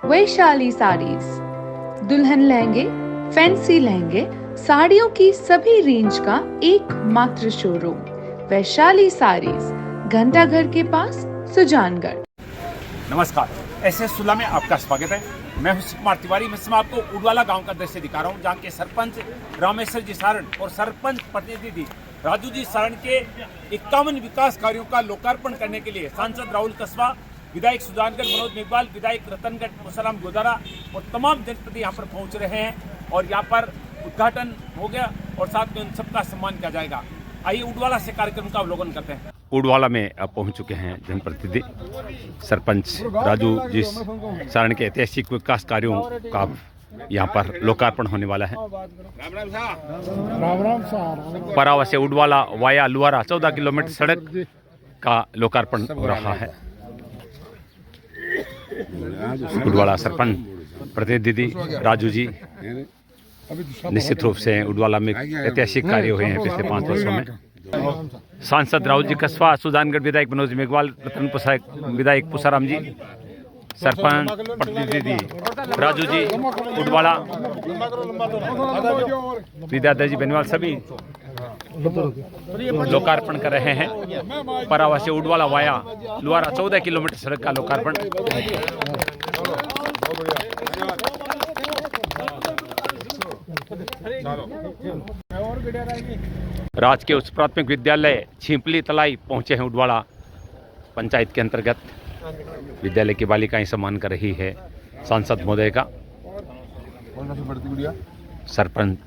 वैशाली साड़ीज, दुल्हन लहंगे, फैंसी लहंगे, साड़ियों की सभी रेंज का एकमात्र शोरूम वैशाली साड़ीज, घंटाघर के पास, सुजानगढ़। नमस्कार, एसएस सुला में आपका स्वागत है। मैं हूं कुमार तिवारी। मैं आपको उडवाला गांव का दृश्य दिखा रहा हूं, जहां के सरपंच रामेश्वर जी सारण और सरपंच प्रतिनिधि राजू जी सारण के 51 विकास कार्यों का लोकार्पण करने के लिए सांसद राहुल कस्बा, विधायक सुजानगढ़ मनोज मेघवाल, विधायक रतनगढ़ मुसराम गोदारा और तमाम जनप्रतिनिधि यहाँ पर पहुँच रहे हैं और यहाँ पर उद्घाटन हो गया और साथ में उन सबका सम्मान किया जाएगा। आइए उडवाला से कार्यक्रम का अवलोकन करते हैं। उडवाला में अब पहुंच चुके हैं जनप्रतिनिधि सरपंच राजू जी सारण के ऐतिहासिक विकास कार्यों का यहाँ पर लोकार्पण होने वाला है। परावा से उडवाला वाया लुआरा 14 किलोमीटर सड़क का लोकार्पण हो रहा है। उडवाला सरपंच प्रतिनिधि राजू जी निश्चित रूप से उडवाला में ऐतिहासिक कार्य हुए हैं पिछले 5 वर्षों में। सांसद राहुल जी कस्बा, सुजानगढ़ विधायक मनोज मेघवाल, रतन विधायक पुसाराम जी, सरपंच प्रतिनिधि राजू जी उडवाला, विद्याधर जी बेनीवाल सभी लोकार्पण कर रहे हैं। परावा से उडवाला वाया लुआरा 14 किलोमीटर सड़क का लोकार्पण। राजकीय उच्च प्राथमिक विद्यालय छिंपली तलाई पहुंचे हैं उडवाला पंचायत के अंतर्गत। विद्यालय की बालिकाएं सम्मान कर रही है सांसद महोदय का। सरपंच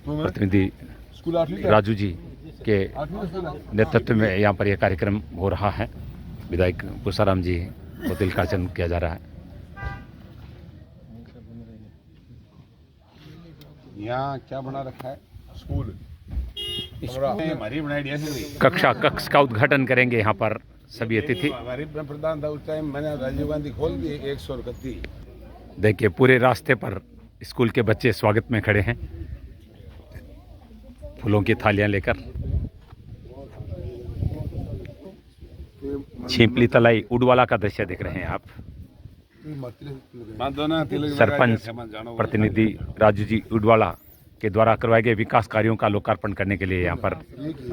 प्रतिनिधि राजू जी के नेतृत्व में यहाँ पर यह कार्यक्रम हो रहा है। विधायक पुसाराम जी को तिलकार्चन किया जा रहा है। यहाँ क्या बना रखा है? स्कूल कक्ष का उद्घाटन करेंगे यहाँ पर सभी अतिथि। हमारी प्रधान था उस टाइम, मैंने राजीव गांधी खोल दी 131। देखिए पूरे रास्ते पर स्कूल के बच्चे स्वागत में खड़े हैं, फूलों की थालियां लेकर। छिंपली तलाई उडवाला का दृश्य देख रहे हैं आप। सरपंच प्रतिनिधि राजू जी उडवाला के द्वारा करवाए गए विकास कार्यों का लोकार्पण करने के लिए यहाँ पर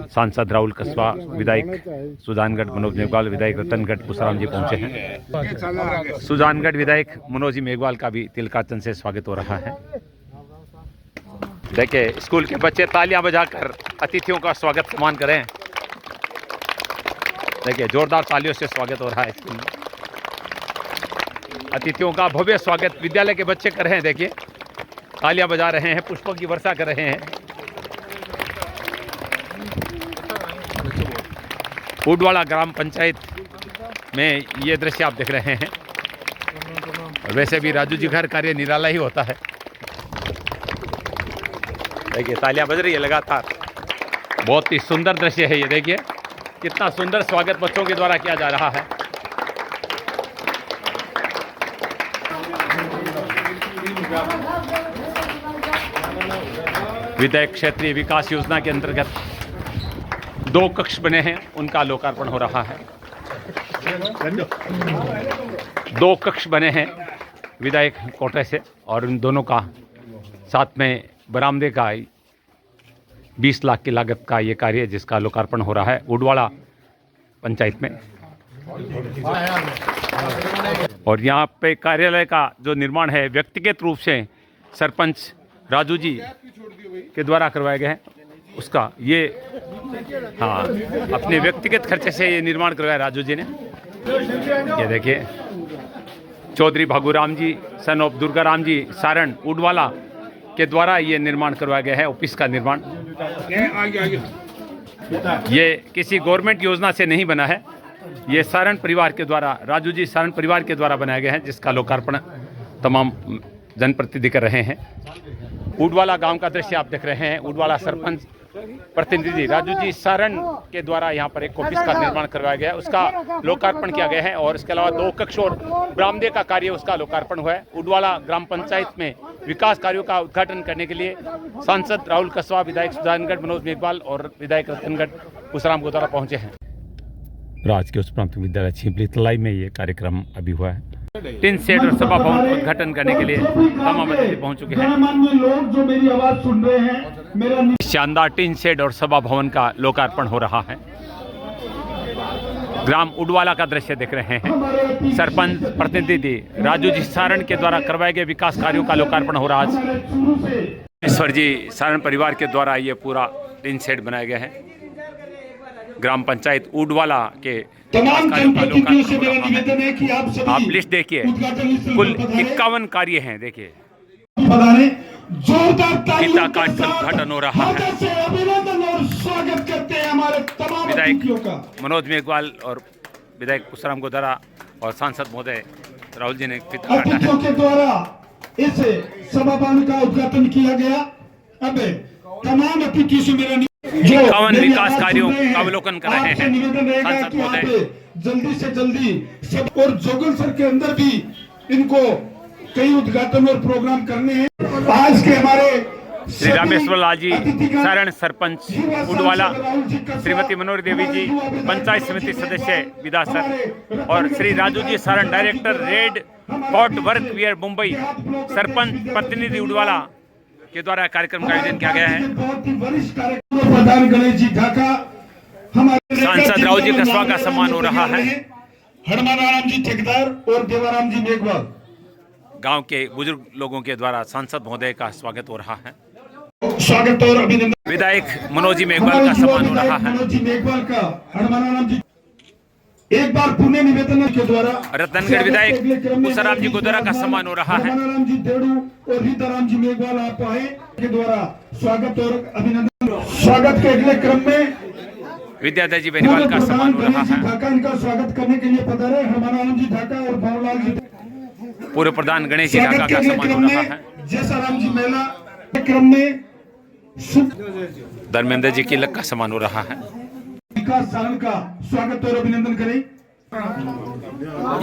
सांसद राहुल कस्बा, विधायक सुजानगढ़ मनोज मेघवाल, विधायक रतनगढ़ पुसाराम जी पहुंचे हैं। सुजानगढ़ विधायक मनोज मेघवाल का भी तिलकार्चन से स्वागत हो रहा है। देखिए स्कूल के बच्चे तालियां बजाकर अतिथियों का स्वागत सम्मान करें। देखिए जोरदार तालियों से स्वागत हो रहा है स्कूल में। अतिथियों का भव्य स्वागत विद्यालय के बच्चे कर रहे हैं। देखिए तालियां बजा रहे हैं, पुष्पों की वर्षा कर रहे हैं। उडवाला ग्राम पंचायत में ये दृश्य आप देख रहे हैं। और वैसे भी राजू जी घर कार्य निराला ही होता है। देखिए तालियां बज रही है लगातार। बहुत ही सुंदर दृश्य है ये। देखिए कितना सुंदर स्वागत बच्चों के द्वारा किया जा रहा है। विधायक क्षेत्रीय विकास योजना के अंतर्गत 2 कक्ष बने हैं, उनका लोकार्पण हो रहा है। 2 कक्ष बने हैं विधायक कोटे से और उन दोनों का साथ में बरामदे का 20 लाख की लागत का ये कार्य जिसका लोकार्पण हो रहा है उडवाला पंचायत में। और यहाँ पे कार्यालय का जो निर्माण है व्यक्तिगत रूप से सरपंच राजू जी के द्वारा करवाए गए हैं। उसका ये अपने व्यक्तिगत खर्चे से ये निर्माण करवाया राजू जी ने। ये देखिए चौधरी भागुराम जी सन ऑफ दुर्गाराम जी सारण उडवाला के द्वारा ये निर्माण करवाया गया है। ऑफिस का निर्माण ये किसी गवर्नमेंट योजना से नहीं बना है, ये सारण परिवार के द्वारा, राजू जी सारण परिवार के द्वारा बनाया गया है, जिसका लोकार्पण तमाम जनप्रतिनिधि कर रहे हैं। उडवाला गांव का दृश्य आप देख रहे हैं। उडवाला सरपंच प्रतिनिधि राजू जी सारण के द्वारा यहाँ पर एक ऑफिस का निर्माण करवाया गया है, उसका लोकार्पण किया गया है। और इसके अलावा 2 कक्ष और बरामदे का कार्य उसका लोकार्पण हुआ है। उडवाला ग्राम पंचायत में विकास कार्यों का उद्घाटन करने के लिए सांसद राहुल कस्बा, विधायक सुजानगढ़ मनोज मेघवाल और विधायक रतनगढ़ पुसाराम गोदारा पहुंचे हैं। राजकीय उच्च प्राथमिक विद्यालय छिंपली तलाई में ये कार्यक्रम अभी हुआ है। टिन शेड और सभा भवन का उद्घाटन करने के लिए तमाम अतिथि पहुंच चुके हैं। गणमान्य लोग जो मेरी आवाज सुन रहे हैं, मेरा शानदार टिन शेड और सभा भवन का लोकार्पण हो रहा है। ग्राम उडवाला का दृश्य देख रहे हैं। सरपंच प्रतिनिधि राजू जी सारण के द्वारा करवाए गए विकास कार्यों का लोकार्पण हो रहा है। ईश्वर जी सारण परिवार के द्वारा ये पूरा टिन शेड बनाया गया है। ग्राम पंचायत उडवाला के तमाम कार्यों का जनप्रतिनिधियों से मेरा लोकार्पण निवेदन है कि आप सभी आप लिस्ट देखिए, कुल 51 कार्य हैं। देखिए जोरदार गीता काट का उद्घाटन हो रहा है। अभिनंदन और स्वागत करते हैं हमारे तमाम विधायक अतिथियों का। मनोज मेघवाल और विधायक पुष्पराम गोदारा और सांसद महोदय राहुल जी ने फीता काटा है। अतिथियों के द्वारा इस सभा भवन का उद्घाटन किया गया। अब तमाम अतिथि से मेरा 51 विकास कार्यों का अवलोकन कर रहे हैं निवेदन रहेगा सांसद कि आप महोदय। जल्दी से जल्दी सब और जोगल सर के अंदर भी इनको कई उद्घाटन और प्रोग्राम करने हैं। आज के हमारे श्री रामेश्वर लाल जी सारण सरपंच उडवाला, श्रीमती मनोहरी देवी जी पंचायत समिति सदस्य विधासर और Shri Raju ji Saran director Red Fort work wear Mumbai सरपंच प्रतिनिधि उडवाला के द्वारा कार्यक्रम का आयोजन किया गया है। बहुत ही वरिष्ठ कार्यक्रम प्रधान गणेश जी ढाका, हमारे सांसद राहुल जी कस्बा का सम्मान हो रहा है। हनुमानाराम जी ठेकेदार और देवाराम जी मेघवाल, गांव के बुजुर्ग लोगों के द्वारा सांसद महोदय का स्वागत हो रहा है। स्वागत और अभिनंदन। विधायक मनोज जी मेघवाल का सम्मान हो रहा है। मनोज जी मेघवाल का हनुमानाराम जी एक बार पुण्य निवेदन के द्वारा रतनगढ़ विधायक पुष्पराम जी गोदारा का सम्मान हो रहा है। हनुमानाराम जी देड़ू और रीताराम जी मेघवाल आप आए के द्वारा स्वागत और अभिनंदन। स्वागत के अगले क्रम में विद्याधर जी बेनीवाल का सम्मान हो रहा है। ढाका इनका स्वागत करने के लिए पधारे हनुमानाराम जी ढाका और भावलाल जी। पूर्व प्रधान गणेश जी ढाका का सम्मान हो रहा है। जैसाराम जी मेला क्रम में धर्मेंद्र जी की लक का सम्मान हो रहा है। विकास सारण का स्वागत और अभिनंदन करें।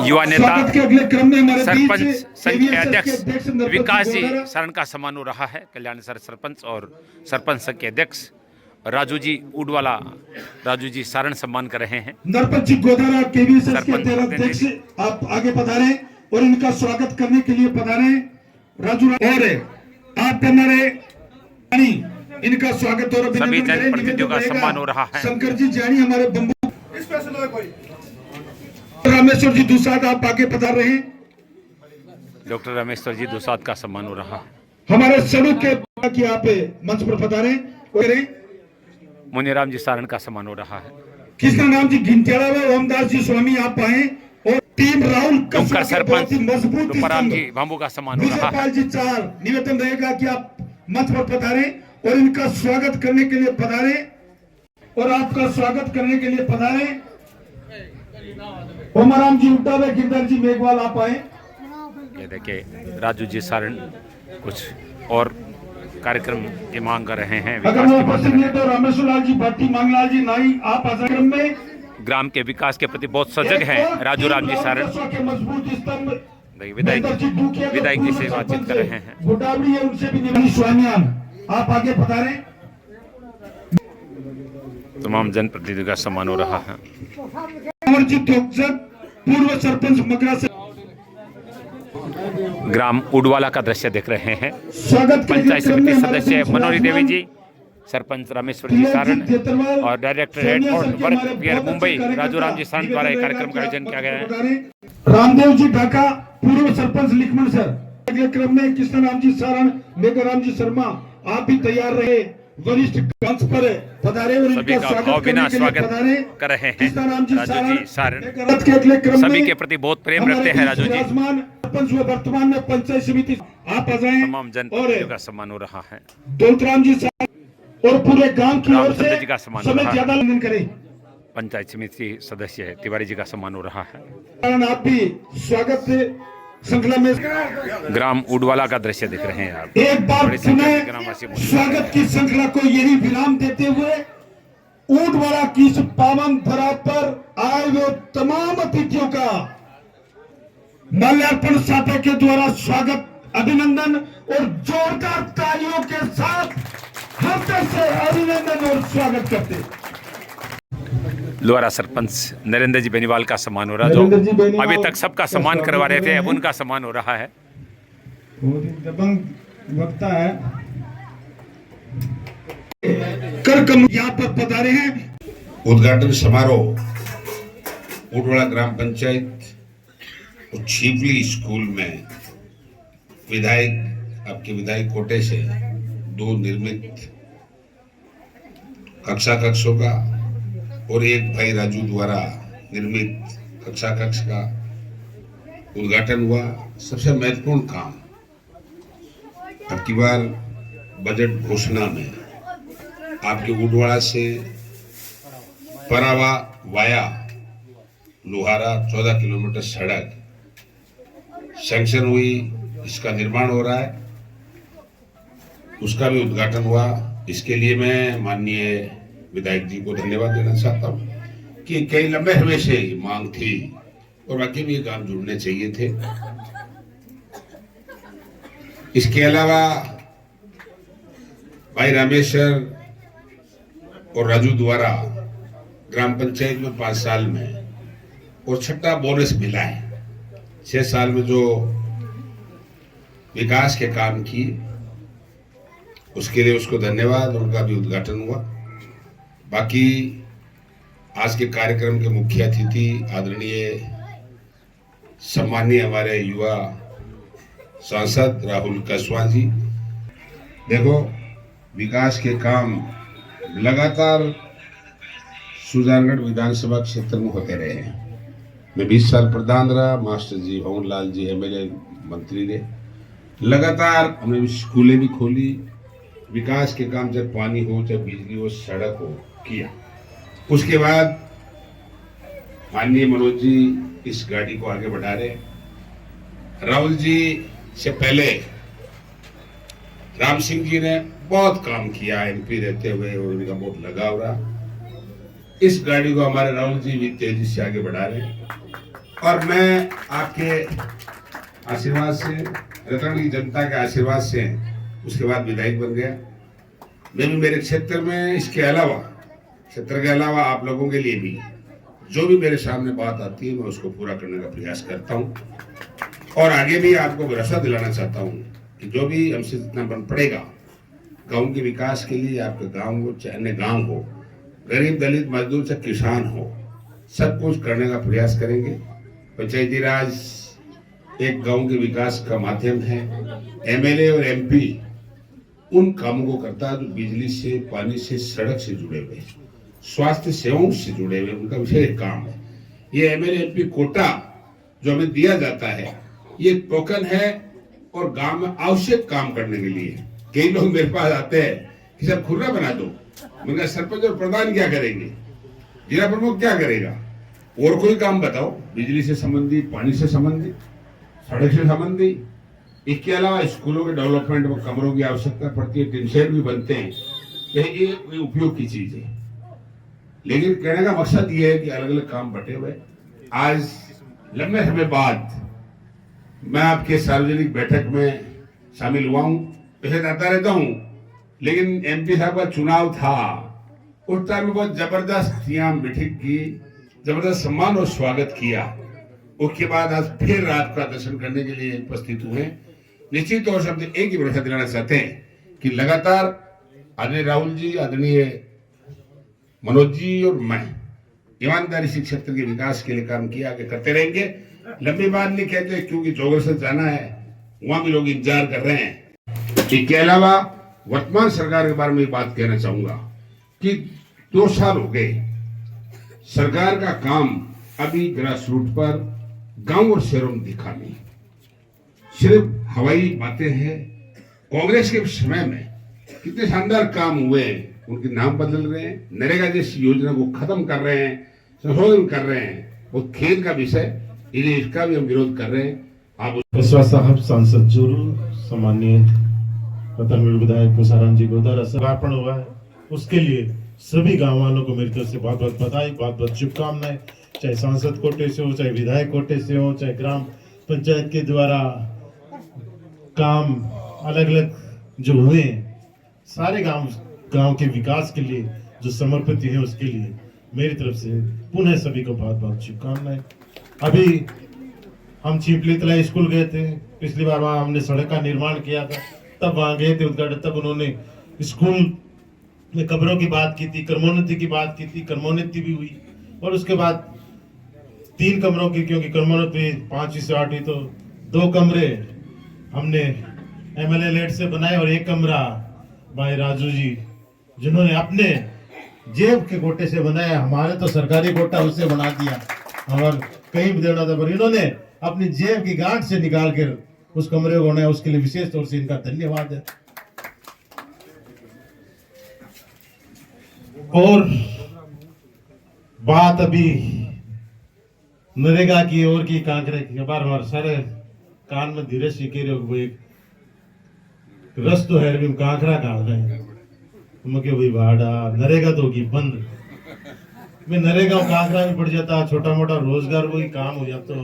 युवा नेता स्वागत के अगले क्रम में हमारे सरपंच बीच संघ के अध्यक्ष नरपत विकास जी गोदारा, सारण का सम्मान हो रहा है। कल्याण सर सरपंच और सरपंच संघ के अध्यक्ष राजू जी उडवाला, राजू जी सारण सम्मान कर रहे हैं। नरपत जी गोदारा केवीएस के सरपंच अध्यक्ष आप आगे पधारे और इनका स्वागत करने के लिए पधारे। राजू और आप करना इनका स्वागत और सभी अभिनंदन करें। जनप्रतिनिधियों का सम्मान हो रहा है। शंकर जी जानी हमारे बम्बू रामेश्वर जी दुसाद आप आगे पधार रहे हैं। डॉक्टर रामेश्वर जी दुसाद का सम्मान हो रहा है। हमारे सड़क के कि आप मंच पर पधारे करें। मुनिराम जी सारण का सम्मान हो रहा है। कृष्णा नाम जी घिंटेड़ा व ओमदास जी स्वामी आप आए और टीम राहुल डुमकर सरपंच मजबूत रूपाराम जी भांबू का सम्मान हो रहा है। विजयपाल जी चार निवेदन रहेगा कि आप मंच पर पधारे और इनका स्वागत करने के लिए पधारे और आपका स्वागत करने के लिए पधारे। ओमाराम जी उड्डा व गिरधर जी मेघवाल आप आए। ये देखिए राजू जी सारण कुछ और कार्यक्रम की मांग कर रहे हैं। अगर विकास वो की मांग उपस्थित कर रहे नहीं तो रामेश्वर लाल जी भट्टी मांगलाल जी नाई आप आश्रम में हैं। ग्राम के विकास के प्रति बहुत सजग हैं राजू राम जी सारण। मजबूत स्तंभ देखिए विधायक जी से बातचीत कर रहे हैं। गोटावड़ी है उनसे भी निवेदन। स्वामियान आप आगे पधारे। तमाम जनप्रतिनिधियों का सम्मान हो रहा है। अमरजीत पूर्व सरपंच मगरा से ग्राम उडवाला का दृश्य देख रहे हैं। स्वागत के पंचायत क्रम समिति में हमारे सदस्य बीच मनोहरी देवी विराजमान जी, सरपंच रामेश्वर जी सारण और director Red Fort work wear Mumbai Raju Ram ji Saran द्वारा कार्यक्रम का आयोजन किया गया है। रामदेव जी ढाका पूर्व सरपंच लिखमन सर। अगले क्रम में कृष्ण राम जी सारण, मेघराम जी शर्मा आप भी तैयार रहे। वरिष्ठ मंच पर पधारे और सभी इनका का स्वागत करने के लिए स्वागत पधारे। कर रहे हैं। कृष्ण राम जी राजू जी सारण के अगले क्रम सभी में के प्रति बहुत प्रेम रखते हैं। राजू जी सरपंच व वर्तमान में पंचायत समिति आप आ जाए तमाम जनप्रतिनिधियों का सम्मान हो रहा है। दौलतराम जी और पूरे गांव की ओर रामचंद्र से जी का सम्मान हो समय रहा है। ज्यादा लेन करें। पंचायत समिति सदस्य है तिवारी जी का सम्मान हो रहा है। कारण आप भी स्वागत से श्रृंखला में ग्राम उडवाला का दृश्य देख रहे हैं आप। एक बार बड़ी संख्या में पुनः ग्रामवासी मौजूद हैं। स्वागत की श्रृंखला को यही विराम देते हुए ऊंटवाला की इस पावन धरा पर आए हुए तमाम अतिथियों का माल्यार्पण साफे के द्वारा स्वागत, अभिनंदन और जोरदार तालियों के साथ हृदय से अभिनंदन और स्वागत करते। लोहारा सरपंच नरेंद्र जी बेनीवाल का सम्मान हो रहा, जो नरेंद्र जी बेनीवाल अभी तक सबका का सम्मान करवा रहे स्वागत थे, कर अब रहे हैं। उनका सम्मान हो रहा है। बहुत ही दबंग वक्ता है। कर कम यहाँ पर पधारे हैं। उद्घाटन समारोह उडवाड़ा ग्राम पंचायत और छिपली स्कूल में विधायक आपके विधायक कोटे से 2 निर्मित कक्षा कक्षों का और एक भाई राजू द्वारा निर्मित कक्षा कक्ष का उद्घाटन हुआ। सबसे महत्वपूर्ण काम अब की बार बजट घोषणा में आपके उडवाड़ा से परावा वाया लोहारा 14 किलोमीटर सड़क सैंक्शन हुई, इसका निर्माण हो रहा है, उसका भी उद्घाटन हुआ। इसके लिए मैं माननीय विधायक जी को धन्यवाद देना चाहता हूँ कि कई लंबे समय से मांग थी और बाकी भी ये काम जुड़ने चाहिए थे। इसके अलावा भाई रामेश्वर और राजू द्वारा ग्राम पंचायत में 5 साल में और छठा बोनस मिला है। 6 साल में जो विकास के काम किए उसके लिए उसको धन्यवाद, उनका भी उद्घाटन हुआ। बाकी आज के कार्यक्रम के मुख्य अतिथि आदरणीय सम्मानीय हमारे युवा सांसद राहुल कसवा जी। देखो विकास के काम लगातार सुजानगढ़ विधानसभा क्षेत्र में होते रहे हैं। मैं 20 साल प्रधान रहा, मास्टर जी भवन लाल जी एमएलए मंत्री रहे। लगातार हमने स्कूलें भी खोली, विकास के काम चाहे पानी हो चाहे बिजली हो सड़क हो किया। उसके बाद माननीय मनोज जी इस गाड़ी को आगे बढ़ा रहे। राहुल जी से पहले राम सिंह जी ने बहुत काम किया एमपी रहते हुए और उनका बहुत लगाव रहा। इस गाड़ी को हमारे राहुल जी भी तेजी से आगे बढ़ा रहे हैं और मैं आपके आशीर्वाद से, रतन की जनता के आशीर्वाद से उसके बाद विधायक बन गया। मैं भी मेरे क्षेत्र में इसके अलावा क्षेत्र के अलावा आप लोगों के लिए भी जो भी मेरे सामने बात आती है मैं उसको पूरा करने का प्रयास करता हूं और आगे भी आपको भरोसा दिलाना चाहता हूं कि जो भी हमसे जितना बन पड़ेगा गांव के विकास के लिए, आपके गांव हो चाहे अन्य गांव हो, गरीब दलित मजदूर से किसान हो, सब कुछ करने का प्रयास करेंगे। पंचायती राज एक गांव के विकास का माध्यम है। एमएलए और एमपी उन कामों को करता है जो बिजली से, पानी से, सड़क से जुड़े हुए, स्वास्थ्य सेवाओं से जुड़े हुए, उनका विशेष काम है। ये एमएलए एमपी कोटा जो हमें दिया जाता है ये टोकन है और गांव में आवश्यक काम करने के लिए। कई लोग मेरे पास आते हैं कि सर खुर्रा बना दो, मैंने सरपंच और प्रधान क्या करेंगे, जिला प्रमुख क्या करेगा, और कोई काम बताओ बिजली से संबंधित, पानी से संबंधित, सड़क से संबंधित। इसके अलावा स्कूलों के डेवलपमेंट में कमरों की आवश्यकता पड़ती है, टिन शेड भी बनते हैं, ये उपयोग की चीज है। लेकिन कहने का मकसद ये है कि अलग अलग काम बटे हुए। आज लंबे समय बाद मैं आपके सार्वजनिक बैठक में शामिल हुआ हूं। पहले आता रहता हूं, लेकिन एमपी साहब का चुनाव था, उस टाइम में बहुत जबरदस्त यहाँ बैठक की, जबरदस्त सम्मान और स्वागत किया। उसके बाद आज फिर रात का दर्शन करने के लिए उपस्थित हुए। निश्चित तौर से हम एक ही भरोसा दिलाना चाहते हैं कि लगातार आदरणीय राहुल जी, आदरणीय मनोज जी और मैं ईमानदारी से क्षेत्र के विकास के लिए काम किया, आगे करते रहेंगे। लंबी बात नहीं कहते क्योंकि जोगर से जाना है, वहां भी लोग इंतजार कर रहे हैं। इसके अलावा वर्तमान सरकार के बारे में बात कहना चाहूंगा कि 2 साल हो गए सरकार का काम अभी ग्रास रूट पर गांव और शहरों में दिखा नहीं, सिर्फ हवाई बातें हैं। कांग्रेस के समय में कितने शानदार काम हुए, उनके नाम बदल रहे हैं, नरेगा जैसी योजना को खत्म कर रहे हैं, संशोधन कर रहे हैं, वो खेद का विषय, इसलिए इसका भी हम विरोध कर रहे हैं। आप पेशवा साहब सांसद चूरू, सामान्य रतनगढ़ विधायक पुषाराम जी को समर्पण हुआ है, उसके लिए सभी गाँव वालों को मेरी तरफ से बहुत बहुत बधाई, बहुत बहुत शुभकामनाएं। चाहे सांसद कोटे से हो, चाहे विधायक कोटे से हो, चाहे ग्राम पंचायत के द्वारा काम अलग अलग जो हुए, सारे गांव के विकास के लिए जो समर्पित है उसके लिए मेरी तरफ से पुनः सभी को बहुत बहुत शुभकामनाएं। अभी हम चिपली तलाई स्कूल गए थे, पिछली बार वहाँ हमने सड़क का निर्माण किया था, तब वहाँ गए थे उद्घाटन, तब उन्होंने स्कूल में कब्रों की बात की थी, क्रमोन्नति की बात की थी, क्रमोन्नति भी हुई। और उसके बाद 3 कमरों की, क्योंकि क्रमोन्नति 5वीं से 8वीं, तो 2 कमरे हमने MLA लेट से बनाए और 1 कमरा भाई राजू जी जिन्होंने अपने जेब के कोटे से बनाया। हमारे तो सरकारी कोटा उससे बना दिया, हमारे कहीं भी देना था, पर इन्होंने अपनी जेब की गांठ से निकाल कर उस कमरे को बनाया। उसके लिए विशेष तौर से इनका धन्यवाद है। और बात अभी नरेगा की और की कांकरे की, बार हमारे सारे कान में धीरे से कह रहे हो, वो एक रस तो है भी कांकरा डाल रहे हैं, मुझे वही भाड़ा नरेगा तो होगी बंद। मैं नरेगा कांकरा भी पड़ जाता, छोटा मोटा रोजगार वही काम हो जाता।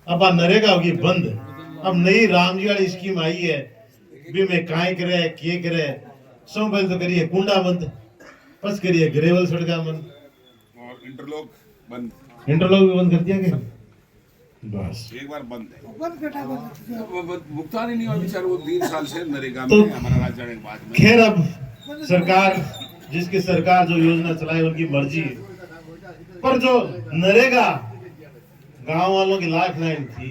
अब नरेगा होगी बंद। अब नई राम जी वाली स्कीम आई है, भी मैं काय करे के करे, सो पहले तो करिए कुंडा बंद, बस करिए ग्रेवल सड़का बंद और इंटरलॉक बंद, इंटरलॉक भी बंद कर दिया गया। बस एक बार बंद है, भुगतान ही नहीं हुआ बेचारे वो 3 साल से नरेगा तो में, हमारा राज्य जाने के बाद में। खैर अब सरकार, जिसकी सरकार जो योजना चलाए उनकी मर्जी है, पर जो नरेगा गांव वालों की लाइफ लाइन थी,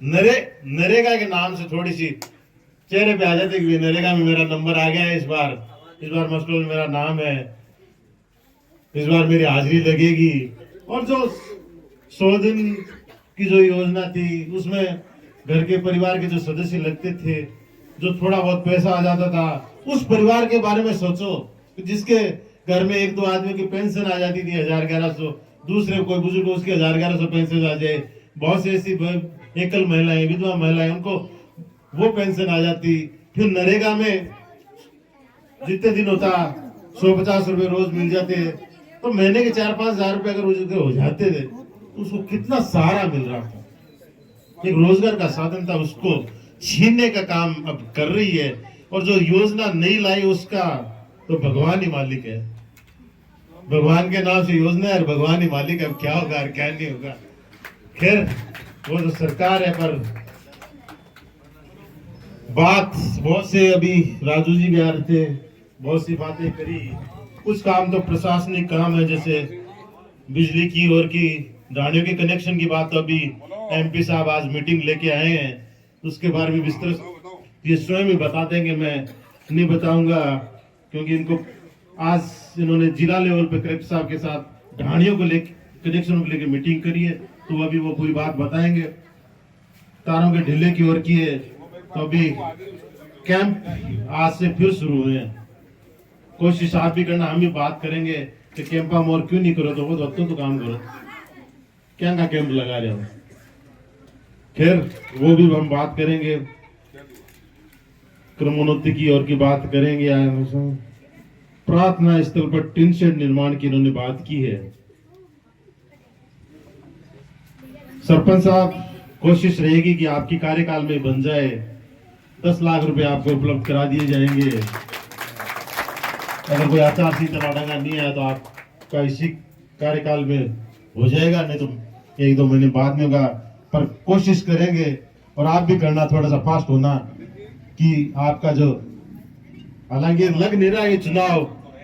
नरेगा के नाम से थोड़ी सी चेहरे पे आ जाते कि नरेगा में मेरा नंबर आ गया है, इस बार मसलों में मेरा नाम है, इस बार मेरी हाजिरी लगेगी। और जो 100 दिन की जो योजना थी उसमें घर के परिवार के जो सदस्य लगते थे, जो थोड़ा बहुत पैसा आ जाता था, उस परिवार के बारे में सोचो जिसके घर में 1-2 आदमी की पेंशन आ जाती थी 1000-1100, दूसरे कोई बुजुर्ग उसके 1000-1100 पेंशन आ जाए, बहुत सी ऐसी एकल महिलाएं, विधवा महिलाएं, उनको वो पेंशन आ जाती। फिर नरेगा में जितने दिन होता 150 रुपए रोज मिल जाते, तो महीने के 4-5 हजार रुपए अगर उसके हो जाते थे तो उसको कितना सहारा मिल रहा था, एक रोजगार का साधन था, उसको छीनने का काम अब कर रही है। और जो योजना नहीं लाई उसका तो भगवान ही मालिक है, भगवान के नाम से योजना है, भगवान ही मालिक है, अब क्या होगा और क्या नहीं होगा। खैर वो तो सरकार है, पर बात बहुत से अभी राजू जी भी आ रहे थे, बहुत सी बातें करी। कुछ काम तो प्रशासनिक काम है, जैसे बिजली की और की गाड़ियों के कनेक्शन की बात, तो अभी MP साहब आज मीटिंग लेके आए हैं, उसके बारे में विस्तृत ये स्वयं ही बता देंगे, मैं नहीं बताऊंगा, क्योंकि इनको आज इन्होंने जिला लेवल पे कलेक्टर साहब के साथ ढाणियों को लेकर कनेक्शन को लेकर मीटिंग करी है, तो अभी वो पूरी बात बताएंगे। तारों के ढीले की ओर की है, तो अभी कैंप आज से फिर शुरू हुए हैं, कोशिश आप भी करना, हम भी बात करेंगे कि कैंप हम और क्यों नहीं करो, तो वो तो काम करो, क्या का कैंप लगा रहे हो। खैर वो भी हम बात करेंगे, क्रमोन्नति की ओर की बात करेंगे। प्रार्थना स्थल पर टिन शेड निर्माण की इन्होंने बात की है। सरपंच साहब, कोशिश रहेगी कि आपकी कार्यकाल में बन जाए, 10 लाख रुपए आपको उपलब्ध करा दिए जाएंगे। अगर कोई आचार संहिता लाना नहीं आया तो आपका इसी कार्यकाल में हो जाएगा, नहीं तो 1-2 महीने बाद में होगा, पर कोशिश करेंगे। और आप भी करना, थोड़ा सा फास्ट होना, कि आपका जो, हालांकि लग नहीं रहा है चुनाव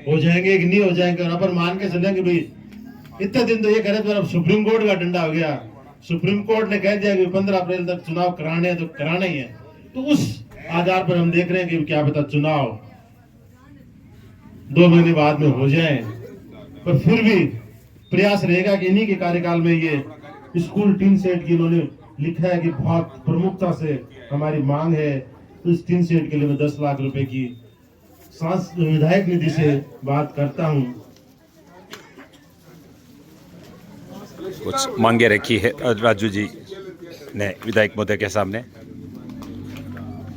हो जाएंगे कि नहीं हो जाएंगे, और अपन मान के चलेंगे भाई इतने दिन तो ये करे, तो अब सुप्रीम कोर्ट का डंडा हो गया, सुप्रीम कोर्ट ने कह दिया कि 15 अप्रैल तक चुनाव कराने हैं तो कराना ही है, तो उस आधार पर हम देख रहे हैं कि क्या पता चुनाव 2 महीने बाद में हो जाए। पर फिर भी प्रयास रहेगा कि इन्हीं के कार्यकाल में ये स्कूल टीन सेट की इन्होंने लिखा है कि बहुत प्रमुखता से हमारी मांग है, तो इस टीन सेट के लिए मैं 10 लाख रुपए की विधायक निधि से बात करता हूं। कुछ मांगे रखी है राजू जी ने विधायक महोदय के सामने।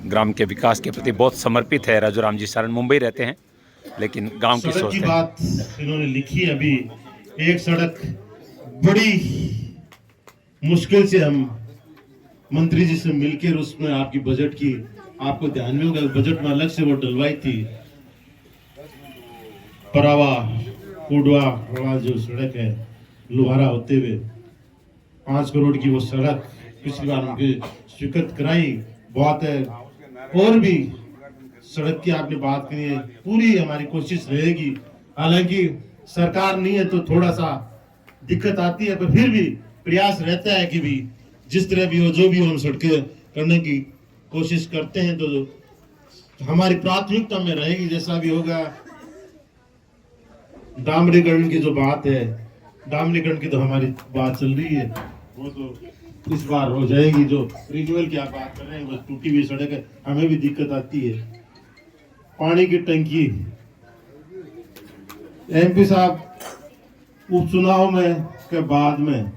ग्राम के विकास के प्रति बहुत समर्पित है राजू राम जी सारण। मुंबई रहते हैं लेकिन गांव की सोच है। बात इन्होंने लिखी है। अभी एक सड़क बड़ी मुश्किल से हम मंत्री जी से मिलकर उसमें आपकी बजट की, आपको ध्यान में होगा बजट में अलग से वो डलवाई थी, परावा कोडवा वाला जो सड़क है लुहारा होते हुए 5 करोड़ की वो सड़क पिछली बार उनके स्वीकृत कराई बहुत है। और भी सड़क की आपने बात करी है, पूरी हमारी कोशिश रहेगी। हालांकि सरकार नहीं है तो थोड़ा सा दिक्कत आती है, पर फिर भी प्रयास रहता है कि भी जिस तरह भी हो जो भी हो हम सड़कें करने की कोशिश करते हैं। तो हमारी प्राथमिकता में रहेगी जैसा भी होगा। डामरीकरण की जो बात है, डामरीकरण की तो हमारी बात चल रही है, वो तो इस बार हो जाएगी। जो रिन्यूअल की आप बात कर रहे हैं वो टूटी हुई सड़क है, हमें भी दिक्कत आती है। पानी की टंकी, एमपी साहब उपचुनाव में के बाद में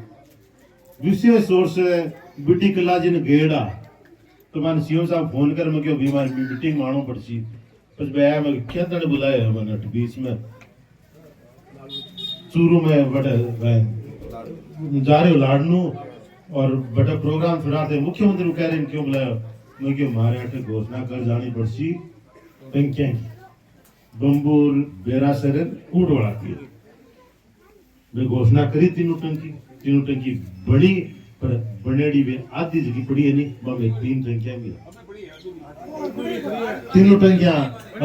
विशेष तौर से बीटी कलाजी ने गेड़ा तो मैंने सीएम साहब फोन कर मैं क्यों बीमार मीटिंग मानो पड़सी बस बया मैं क्या तने बुलाया मैंने बीच में चूरू में बड़े जा रहे हो लाडनू और बड़ा प्रोग्राम फिरा थे। मुख्यमंत्री कह रहे हैं क्यों बुलाया, मैं क्यों मारे अटे घोषणा कर जानी पड़सी टंकियां बम्बूर बेरासर कूड़वाड़ा की मैं घोषणा करी। तीनों टंकी बड़ी पर बनेड़ी में आधी जगह पड़ी है नहीं बाबे 3 टंकियां भी तीनों टंकियां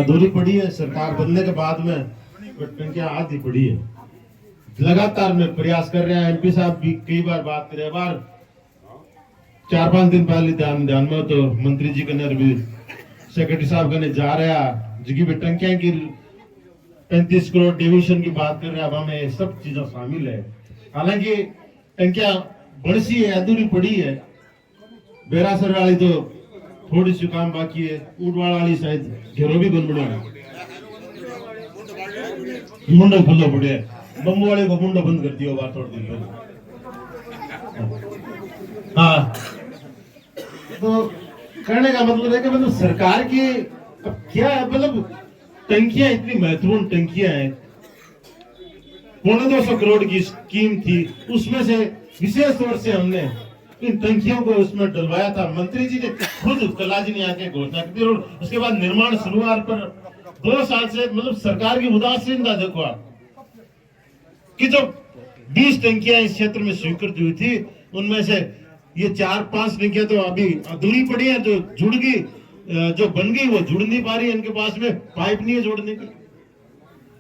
अधूरी पड़ी है। सरकार बनने के बाद में टंकियां आधी पड़ी है। लगातार मैं प्रयास कर रहे हैं। एमपी साहब भी कई बार बात करे, बार 4-5 दिन पहले ध्यान में तो मंत्री जी कन्या भी सेक्रेटरी साहब कने जा रहा जगह पे टंकियां की 35 करोड़ डिविजन की बात कर रहे हैं। अब हमें सब चीजें शामिल है। हालांकि टंकियां बड़सी है, अधूरी पड़ी है। बेरासर वाली तो थोड़ी सी काम बाकी है। ऊटवाड़ा वाली शायद घेरो भी बन पड़ा मुंडा खुला पड़े है। बम्बू वाले को मुंडा बंद कर दिया बार थोड़ी दिन पहले। हाँ, तो करने का मतलब है कि मतलब सरकार की अब क्या है, मतलब टंकियां इतनी महत्वपूर्ण टंकियां हैं। 250 करोड़ की स्कीम थी, उसमें से विशेष तौर से हमने इन टंकियों को उसमें डलवाया था। मंत्री जी ने खुद कलाजी ने आके घोषणा की और उसके बाद निर्माण शुरुआत पर 2 साल से मतलब सरकार की उदासीनता देखो आप कि जो 20 टंकियां इस क्षेत्र में स्वीकृत हुई थी उनमें से ये 4-5 टंकियां तो अभी अधूरी पड़ी है। जो जुड़ गई, जो बन गई वो जुड़ नहीं पा रही है। इनके पास में पाइप नहीं है जोड़ने की।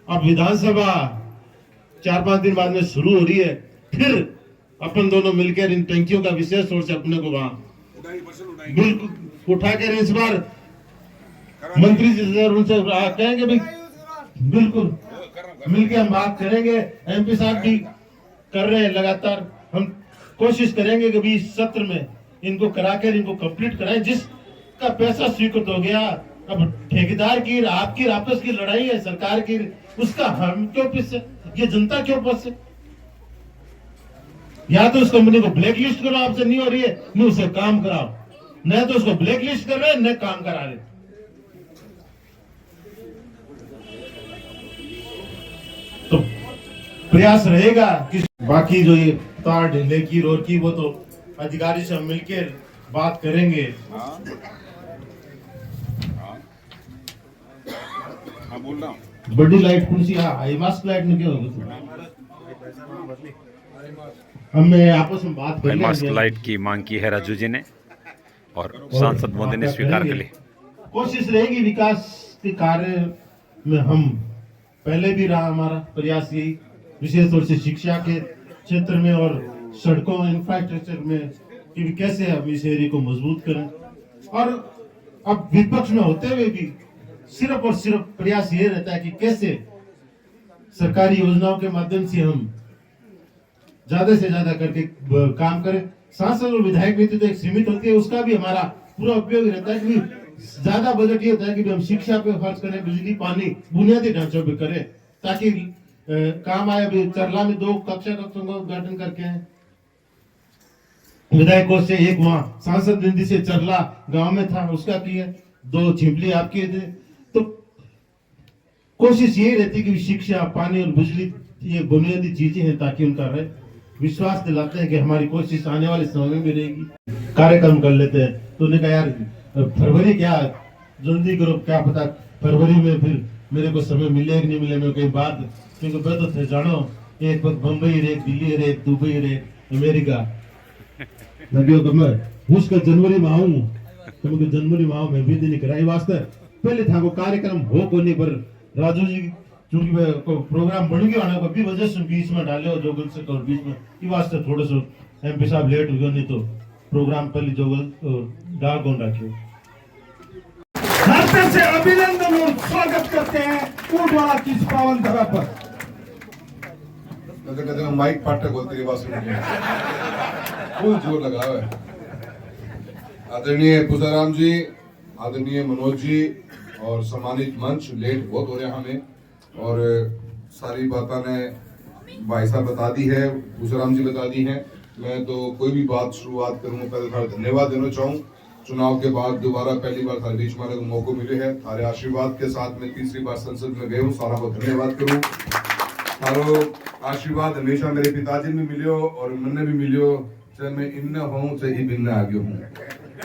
अब विधानसभा 4-5 दिन बाद में शुरू हो रही है, फिर अपन दोनों मिलकर इन टंकियों का विशेष तौर से अपने को वहां बिल्कुल उठा कर इस बार मंत्री जी से उनसे कहेंगे भाई बिल्कुल मिलकर हम बात करेंगे। एमपी साहब भी कर रहे हैं लगातार। हम कोशिश करेंगे कि भी इस सत्र में इनको कराकर इनको कंप्लीट कराएं। जिसका पैसा स्वीकृत हो गया, अब ठेकेदार की आपकी आपस की लड़ाई है सरकार की, उसका हम क्यों पिछे, ये जनता क्यों फंसे। या तो उस कंपनी को ब्लैक लिस्ट करो, आपसे नहीं हो रही है नहीं उससे काम कराओ, न तो उसको ब्लैक लिस्ट कर रहे न काम करा रहे। तो प्रयास रहेगा कि बाकी जो ये तार ढीले की रोड की वो तो अधिकारी से मिलकर बात करेंगे। बोल रहा हूँ बड़ी लाइट कौन सी हाईमास्ट लाइट में क्यों हमने आपस में बात कर मास्क लाइट की मांग की है राजू जी ने और सांसद मोदी ने स्वीकार कर ली। कोशिश रहेगी विकास के कार्य में हम पहले भी रहा हमारा प्रयास यही, विशेष तौर से शिक्षा के क्षेत्र में और सड़कों इंफ्रास्ट्रक्चर में कि कैसे हम इस एरिया को मजबूत करें। और अब विपक्ष में होते हुए भी सिर्फ और सिर्फ प्रयास ये रहता है कि कैसे सरकारी योजनाओं के माध्यम से हम ज्यादा से ज्यादा करके काम करें। सांसद और विधायक नीति तो एक सीमित होती है, उसका भी हमारा पूरा उपयोग रहता है कि ज्यादा बजट ये होता है कि हम शिक्षा पे खर्च करें, बिजली पानी बुनियादी ढांचों पे करें ताकि काम आए। अभी चरला में 2 कक्षों का उद्घाटन करके हैं विधायक कोष से, एक वहां सांसद निधि से चरला गांव में था उसका किया, 2 छिपली आपके थे। तो कोशिश यही रहती कि शिक्षा पानी और बिजली ये बुनियादी चीजें हैं ताकि उनका रहे। विश्वास दिलाते हैं कि हमारी कोशिश आने वाले समय में भी रहेगी। कार्यक्रम कर लेते हैं तो उन्होंने कहा यार फरवरी क्या जल्दी करो, क्या पता फरवरी में फिर मेरे को समय मिले कि नहीं मिले मैं कई बात क्योंकि बेहतर थे जानो एक वक्त बम्बई रे, एक दिल्ली रे, एक दुबई रे, अमेरिका लगे तो मैं उसका जनवरी में आऊं तो मुझे जनवरी में में भी दिन कराई वास्ते पहले था को कार्यक्रम हो को नहीं पर राजू जी चूंकि को प्रोग्राम बढ़ गया ना कभी वजह से बीच में डाले और जोगल से और बीच में ये वास्ते थोड़े सो एमपी साहब लेट हो गए नहीं तो प्रोग्राम पहले जोगल डाल कौन रखे हाथ से अभिनंदन और स्वागत करते हैं ऊंटवाड़ा की इस पावन धरा पर। कदे कदे मैं माइक पाटे बोलते की बात सुन फुल जोर लगा हुआ है। आदरणीय पुजाराम जी, आदरणीय मनोज जी और सम्मानित मंच, लेट बहुत हो रहा हमें और सारी बातें ने भाई साहब बता दी है, पुजाराम जी बता दी है। मैं तो कोई भी बात शुरुआत करूँ पहले थोड़ा धन्यवाद देना चाहूँ। चुनाव के बाद दोबारा पहली बार थारे बीच में आने का मौका मिले है, थारे आशीर्वाद के साथ मैं तीसरी बार संसद में गए हूँ, सारा को धन्यवाद करूँ। थारो आशीर्वाद हमेशा मेरे पिताजी में मिलियो और मैंने भी मिलियो, चाहे मैं इन हूँ चाहे ही बिन आ गया हूँ।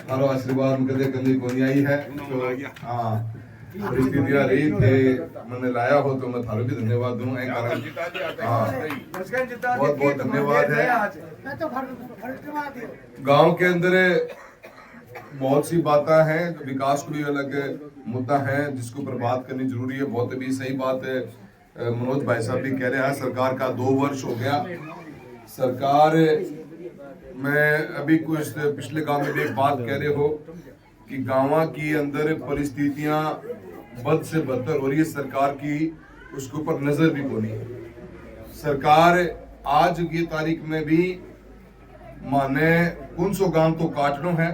थारो आशीर्वाद में कदे कदे कोनी आई है, तो हाँ परिस्थितियां रही थे मैंने लाया हो तो मैं थारो भी धन्यवाद दूं। कारण बहुत बहुत धन्यवाद है। गांव के अंदर बहुत सी बातें हैं, विकास को भी अलग मुद्दा है जिसको ऊपर बात करनी जरूरी है। बहुत भी सही बात है, मनोज भाई साहब भी कह रहे हैं सरकार का 2 वर्ष हो गया। सरकार में अभी कुछ पिछले गांव में भी एक बात कह रहे हो कि गांव की अंदर परिस्थितियां बद से बदतर हो रही है, सरकार की उसके ऊपर नजर भी कोनी है। सरकार आज की तारीख में भी माने कौन सो गांव तो काटनो है,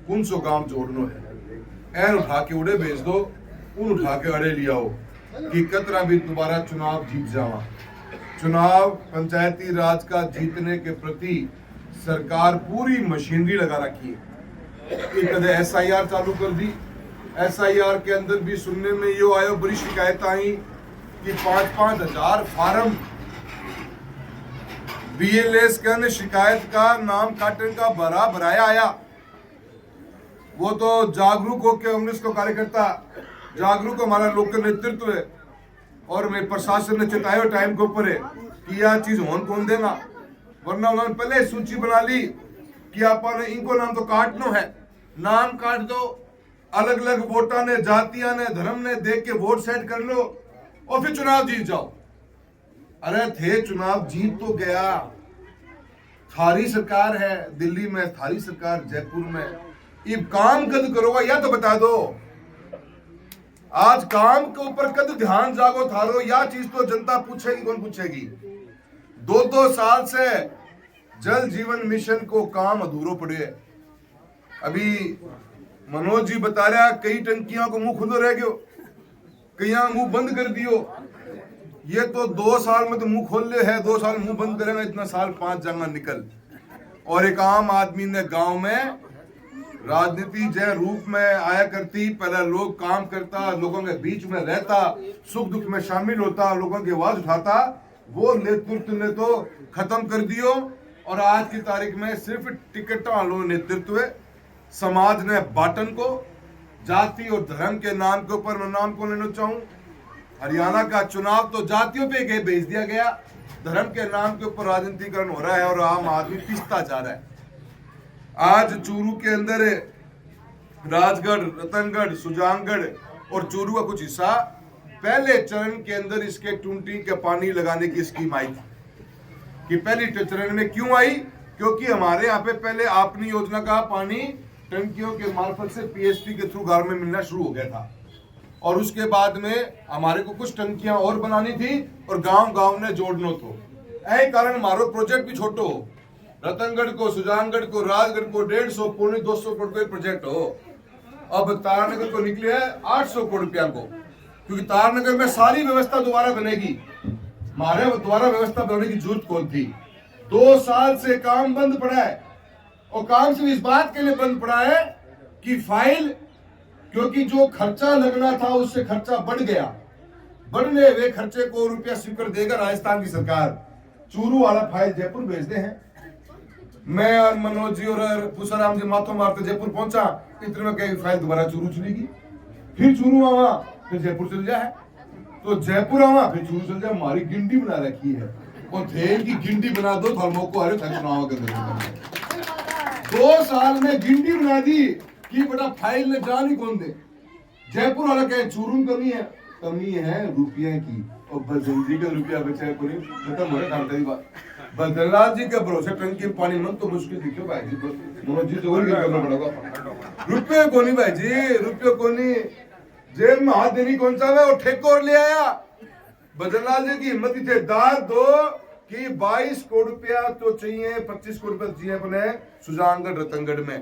कौन सो गांव जोड़नो है, ऐन उठा के उड़े भेज दो, उन उठा के अड़े लिया हो कि कतरा भी दोबारा चुनाव जीत जावा। चुनाव पंचायती राज का जीतने के प्रति सरकार पूरी मशीनरी लगा रखी है। कदे SIR चालू कर दी, SIR के अंदर भी सुनने में यो आयो, बड़ी शिकायत आई कि 5-5 हजार फार्म BLS के शिकायत का नाम काटने का भराया आया। वो तो जागरूक होकर कांग्रेस को कार्यकर्ता जागरूक हमारा लोकल नेतृत्व है और मैं प्रशासन ने चेताया टाइम के ऊपर है कि यह चीज होन कौन देगा, वरना उन्होंने पहले सूची बना ली कि आपने इनको नाम तो काटनो है, नाम काट दो, अलग अलग वोटा ने, जातियां ने, धर्म ने देख के वोट सेट कर लो और फिर चुनाव जीत जाओ। अरे थे चुनाव जीत तो गया, थारी सरकार है दिल्ली में, थारी सरकार जयपुर में, ये काम कद करोगा या तो बता दो। आज काम के ऊपर कद ध्यान जागो थारो, या चीज तो जनता पूछेगी, कौन पूछेगी। 2-2 साल से जल जीवन मिशन को काम अधूरो पड़े है। अभी मनोज जी बता रहा कई टंकियों को मुंह खुलो रह गयो, कई मुंह बंद कर दियो। ये तो 2 साल में तो मुंह खोल ले है, 2 साल मुंह बंद करेगा, इतना साल 5 जाएगा निकल। और एक आम आदमी ने गांव में राजनीति जय रूप में आया करती, पहले लोग काम करता, लोगों के बीच में रहता, सुख दुख में शामिल होता, लोगों की आवाज उठाता, वो नेतृत्व ने तो खत्म कर दियो। और आज की तारीख में सिर्फ टिकट वालों नेतृत्व, समाज ने बाटन को जाति और धर्म के नाम के ऊपर मैं नाम को लेना चाहूं। हरियाणा का चुनाव तो जातियों पे भेज दिया गया, धर्म के नाम के ऊपर राजनीतिकरण हो रहा है और आम आदमी पिसता जा रहा है। आज चूरू के अंदर राजगढ़, रतनगढ़, सुजानगढ़ और चूरू का कुछ हिस्सा पहले चरण के अंदर इसके टूंटी के पानी लगाने की स्कीम आई थी। कि पहली चरण में क्यों आई? क्योंकि हमारे यहाँ पे पहले आपनी योजना का पानी टंकियों के मार्फत से PSP के थ्रू घर में मिलना शुरू हो गया था और उसके बाद में हमारे को कुछ टंकियां और बनानी थी और गांव-गांव ने जोड़ना तो ऐ कारण हमारो प्रोजेक्ट भी छोटो हो। रतनगढ़ को, सुजानगढ़ को, राजगढ़ को 150 पौने 200 करोड़ का प्रोजेक्ट हो। अब तारनगर को निकले है 800 करोड़ रुपया को, क्योंकि तारनगर में सारी व्यवस्था दोबारा बनेगी। हमारे दोबारा व्यवस्था बनाने की जरूरत कौन थी? 2 साल से काम बंद पड़ा है और काम सिर्फ इस बात के लिए बंद पड़ा है कि फाइल, क्योंकि जो खर्चा लगना था उससे खर्चा बढ़ गया, बढ़ने हुए खर्चे को रुपया स्वीकार देगा राजस्थान की सरकार। चूरू वाला फाइल जयपुर भेजते हैं। मैं और मनोज जी और पुष्पराम जी माथों मारते जयपुर पहुंचा, इतने में कई फाइल दोबारा चूरू चलेगी, फिर चूरू आवा, फिर जयपुर चल जाए। तो जयपुर आवा फिर चूरू चल जाए हमारी गिंडी बना रखी है और थे की गिंडी बना दो थर्मो को अरे चुनाव के अंदर 2 साल में गिंडी बना दी कि बड़ा फाइल ने जान ही कौन दे। जयपुर वाला कहे चूरू कमी है रुपये की और बलजंजी का रुपया बचा है पूरी खत्म हो रहा है बात। बलदलाल जी के भरोसे टंकी में पानी मन तो मुश्किल दिखो भाई जी मनोज जी जोर के करना पड़ेगा। रुपये को नहीं भाई जी रुपये को नहीं जेब में हाथ देनी कौन सा है वो ठेको और ले आया। बदरलाल जी की हिम्मत थे दाद दो कि 22 करोड़ रुपया तो चाहिए 25 करोड़ रुपया चाहिए अपने सुजानगढ़ रतनगढ़ में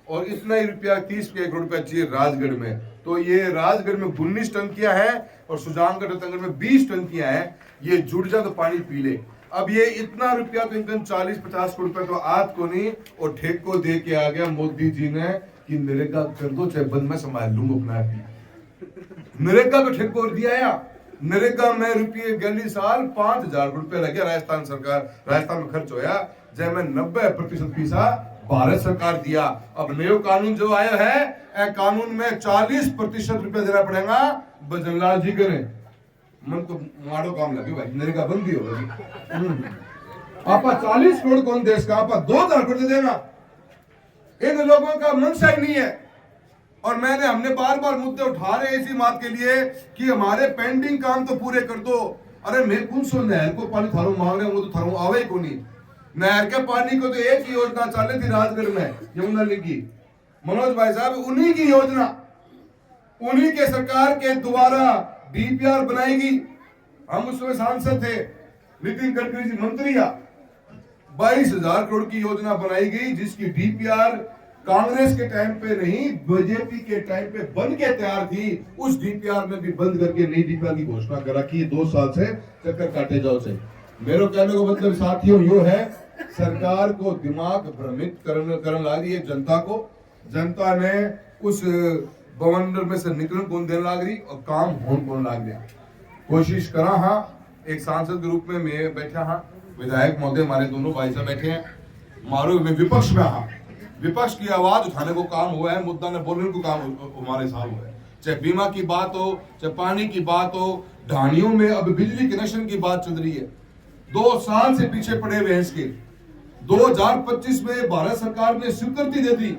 और इतना ही रुपया 30 करोड़ रुपया चाहिए राजगढ़ में। तो ये राजगढ़ में 19 टंकियां हैं और सुजानगढ़ रतनगढ़ में 20 टंकियां हैं। ये जुड़ जा तो पानी पी ले। अब ये इतना रुपया तो इनकन 40-50 करोड़ रुपया तो आज को नहीं और ठेको दे के आ गया मोदी जी ने कि नरेगा कर दो चाहे बंद मैं संभाल लूंगा अपना। नरेगा को ठेको और दिया या नरेगा में रुपये गली साल 5000 रुपये लगे राजस्थान में खर्च होया जब में 90% पैसा भारत सरकार दिया। अब नयो कानून जो आया है कानून में 40% रुपया देना पड़ेगा। बजनलाल जी करे मन तो माड़ो काम लगे भाई नरेगा बंदी होगी आपा 40 करोड़ कौन देश का आपा 2000 करोड़ देना। इन लोगों का मनसा ही नहीं है और हमने बार बार मुद्दे उठा रहे इसी बात के लिए कि हमारे पेंडिंग काम तो पूरे कर दो। अरे मैं कौन सो नहर को पानी थारो मांग रहे हैं वो तो थारो आवे ही को नहीं। नहर के पानी को तो एक ही योजना चल रही थी राजगढ़ में यमुना लिंक की मनोज भाई साहब उन्हीं की योजना उन्हीं के सरकार के द्वारा डीपीआर बनाएगी। हम उसमें सांसद थे नितिन गडकरी जी मंत्री 22,000 करोड़ की योजना बनाई गई जिसकी डीपीआर कांग्रेस के टाइम पे नहीं बीजेपी के टाइम पे बन के तैयार थी। उस डीपीआर में भी बंद करके नई डीपीआर की घोषणा करा कि 2 साल से चक्कर काटे जाओ से। मेरे कहने को मतलब साथियों यो है सरकार को दिमाग भ्रमित करने लगी है जनता को। जनता ने उस बवंडर में से निकलने कौन देने लग रही और काम होने कौन लग गया। कोशिश करा हाँ एक सांसद के रूप में मैं बैठा हाँ विधायक महोदय हमारे दोनों भाई साहब बैठे हैं मारो में विपक्ष में हाँ विपक्ष की आवाज उठाने को काम हुआ है मुद्दा ने बोलने को काम हमारे साथ हुआ है। चाहे बीमा की बात हो चाहे पानी की बात हो ढाणियों में अब बिजली कनेक्शन की बात चल रही है। 2 साल से पीछे पड़े हुए इसके 2025 में भारत सरकार ने स्वीकृति दे दी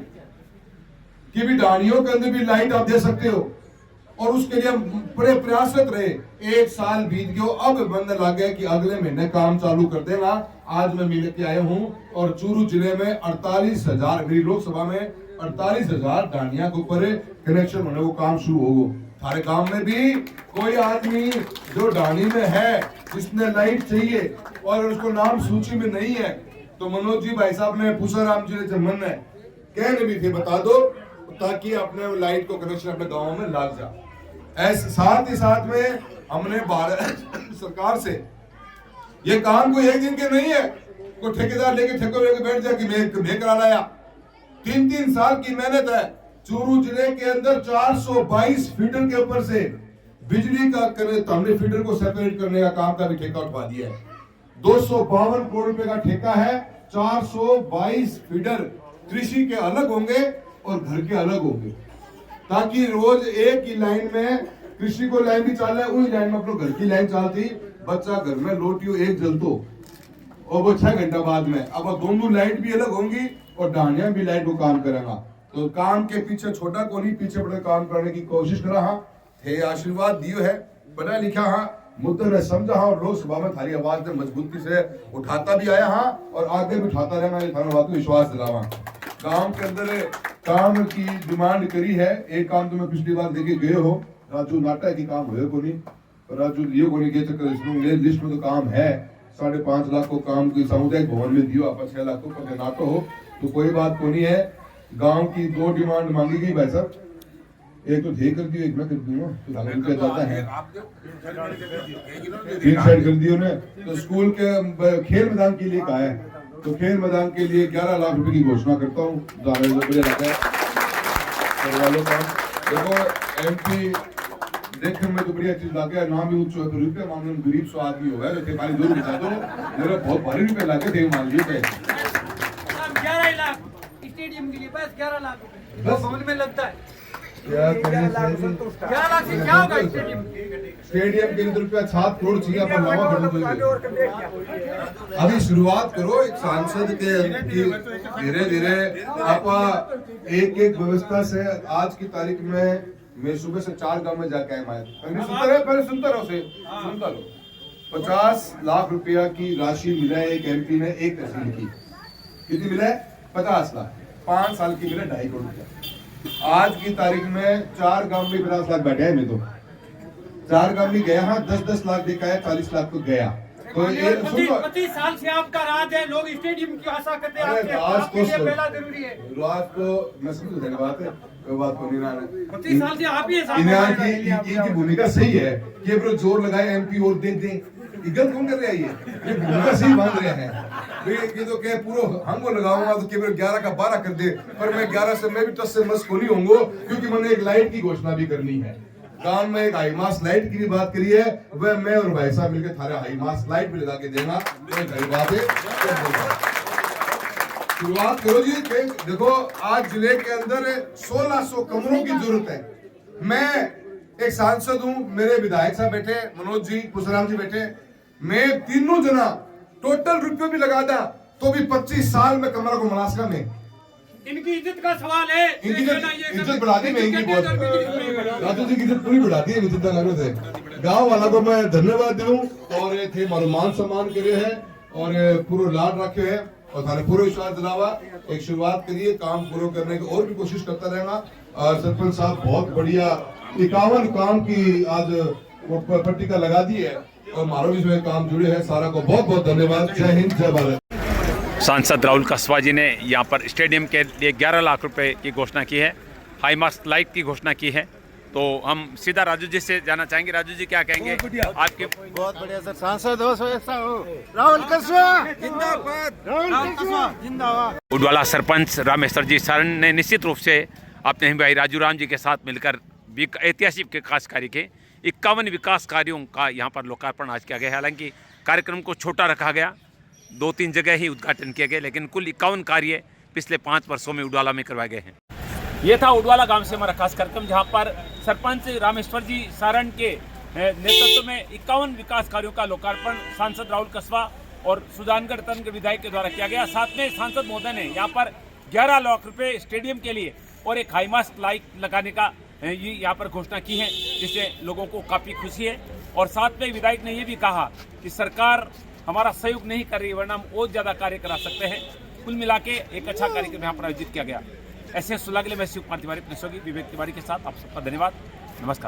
कि भी ढाणियों के अंदर भी लाइट आप दे सकते हो और उसके लिए हम बड़े प्रयासरत रहे। 1 साल बीत गया अब बनने लग गया कि अगले महीने काम चालू कर देना। आज मैं मिल के आया हूं और चूरू जिले में 48,000 मेरी लोकसभा में 48,000 ढाणिया के ऊपर कनेक्शन होने को काम शुरू होगा। हमारे गांव में भी कोई आदमी जो ढाणी में है जिसने लाइट चाहिए और उसको नाम सूची में नहीं है तो मनोज जी भाई साहब ने पूसाराम जी से मन है कहने भी थे बता दो ताकि अपने लाइट को कनेक्शन अपने गाँव में लग जाए। ऐसे साथ ही साथ में हमने भारत सरकार से ये काम कोई एक दिन के नहीं है कोई ठेकेदार लेके ठेको लेके बैठ जाए कि मैं करा लाया। 3 साल की मेहनत है। चूरू जिले के अंदर 422 फीडर के ऊपर से बिजली का हमने फीडर को सेपरेट करने का काम का भी ठेका उठवा दिया है। 252 करोड़ रुपए का ठेका है। 422 फीडर कृषि के अलग होंगे और घर के अलग होंगे ताकि रोज एक ही लाइन में कृषि को लाइन भी चल रहा है उस लाइन में अपने घर की लाइन चलती बच्चा घर में लोटियो एक जलतो और वो 6 घंटा बाद में अब दोनों लाइट भी अलग होंगी और ढाणिया भी लाइट को काम करेगा। तो काम के पीछे छोटा को नहीं पीछे बड़े काम करने की कोशिश करा हाँ हे आशीर्वाद दियो है पढ़ा लिखा हाँ मुद्दे ने समझा हाँ और लोकसभा में थारी आवाज ने मजबूती से उठाता भी आया हाँ और आगे भी उठाता रहेगा। ये थाना बात को विश्वास दिलावा। गांव के अंदर काम की डिमांड करी है। एक काम तो मैं पिछली बार देखे गए हो राजू नाटा की काम हुए को नहीं राजू लियो को नहीं गए चक्कर लिस्ट में तो काम है 5.5 लाख को काम की सामुदायिक भवन में दियो आप 6 लाख को नाटो हो तो कोई बात को नहीं है। गांव की 2 डिमांड मांगी गई भाई साहब एक तो ढे कर दियो एक मैं कर दूंगा तो रुपया ज्यादा है 3 साइड कर दियो ने। तो स्कूल के खेल मैदान के लिए कहा है तो खेल मैदान के लिए 11 लाख रुपए की घोषणा करता हूँ। देखो एमपी देखने में तो बढ़िया चीज लगे नाम भी उच्च रुपये मामले में गरीब सो आदमी हो गया भारी दूर बचा दो मेरा बहुत भारी रुपए लगे थे मान लीजिए 11 लाख स्टेडियम के लिए बस 11 लाख रुपए भवन में लगता है क्या करें स्टेडियम के लिए तो रुपया 7 करोड़ चाहिए अपन नवा करोड़। अभी शुरुआत करो एक सांसद के धीरे धीरे आप एक एक व्यवस्था से। आज की तारीख में मैं सुबह से 4 गांव में जाके आया। पहले सुनता रहो 50 लाख रुपया की राशि मिला है एक एमपी ने एक तहसील की। कितनी मिला है? 50 लाख। 5 साल की मिला 2.5 करोड़ रुपया। आज की तारीख में 4 गांव में 50 लाख बैठे हैं। मैं तो 4 गांव में गया हाँ, 10-10 लाख देखा है, 40 लाख तो गया। तो ये 25 साल से आपका राज है, लोग स्टेडियम की आशा करते हैं आपके लिए पहला जरूरी है। राज तो मैं समझ बात है, कोई बात को नहीं। 25 साल से आप ही इनकी भूमिका सही है कि वो जोर लगाए एमपी और दे गलत कौन कर रहे हैं? ये भूमिका सही मान रहे हैं। ये तो क्या पूरा हमको लगाऊंगा तो केवल 11 का 12 कर दे, पर मैं 11 से मैं भी टस से मस को नहीं होंगे, क्योंकि मैंने एक लाइट की घोषणा भी करनी है। गांव में एक हाईमास लाइट की भी बात करी है, वह मैं और भाई साहब मिलकर थारे हाईमास लाइट भी लगा के देना। बात है, शुरुआत करो जी। देखो आज जिले के अंदर 1600 कमरों की जरूरत है। मैं एक सांसद हूं, मेरे विधायक साहब बैठे, मनोज जी, पुष्पराम जी बैठे, मैं तीनों जना टोटल रुपये भी लगा दा तो भी 25 साल में कमरा को मुनासिब में। इनकी इज्जत का सवाल है। इनकी इज्जत बढ़ा दी महंगी बहुत। राजू जी की इज्जत पूरी बढ़ा दी है इज्जत नगर से। गांव वाला को मैं धन्यवाद दूं और ये थे मारो मान सम्मान करे हैं और पूरा लाड रखे हैं और थाने पूरे विश्वास दिलावा। एक शुरुआत करिए, काम पूरा करने की और भी कोशिश करता रहेगा। और सरपंच साहब बहुत बढ़िया 51 काम की आज पट्टिका लगा दी है और मारो भी इसमें काम जुड़े हैं। सारा को बहुत बहुत धन्यवाद। जय हिंद, जय भारत। सांसद राहुल कस्बा जी ने यहाँ पर स्टेडियम के लिए 11 लाख रुपए की घोषणा की है, हाईमास लाइट की घोषणा की है। तो हम सीधा राजू जी से जाना चाहेंगे। राजू जी क्या कहेंगे? आपके बहुत बढ़िया सर, सांसद हो सो ऐसा हो। राहुल कस्बा जिंदाबाद, राहुल कस्बा जिंदाबाद। उडवाला सरपंच रामेश्वर जी सारण ने निश्चित रूप से अपने भाई राजू राम जी के साथ मिलकर ऐतिहासिक विकास कार्य के 51 विकास कार्यों का यहाँ पर लोकार्पण आज किया गया। हालांकि कार्यक्रम को छोटा रखा गया, 2-3 जगह ही उद्घाटन किए गए, लेकिन कुल 51 कार्य पिछले 5 वर्षों में उडवाला में करवाए गए हैं। ये था उडवाला गांव से हमारा खास कार्यक्रम, जहां पर सरपंच रामेश्वर जी सारण के नेतृत्व में 51 विकास कार्यों का लोकार्पण सांसद राहुल कस्बा और सुजानगढ़ तन के विधायक के द्वारा किया गया। साथ में सांसद महोदय ने यहाँ पर 11 लाख रुपए स्टेडियम के लिए और एक हाईमास लाइट लगाने का ये यहाँ पर घोषणा की है, जिससे लोगों को काफ़ी खुशी है। और साथ में विधायक ने यह भी कहा कि सरकार हमारा सहयोग नहीं कर रही, वरना हम और ज़्यादा कार्य करा सकते हैं। कुल मिला के एक अच्छा कार्यक्रम यहाँ पर आयोजित किया गया। ऐसे सुलह के लिए मैं शिव कुमार तिवारी, अपने सहयोगी विवेक तिवारी के साथ आप सबका धन्यवाद, नमस्कार।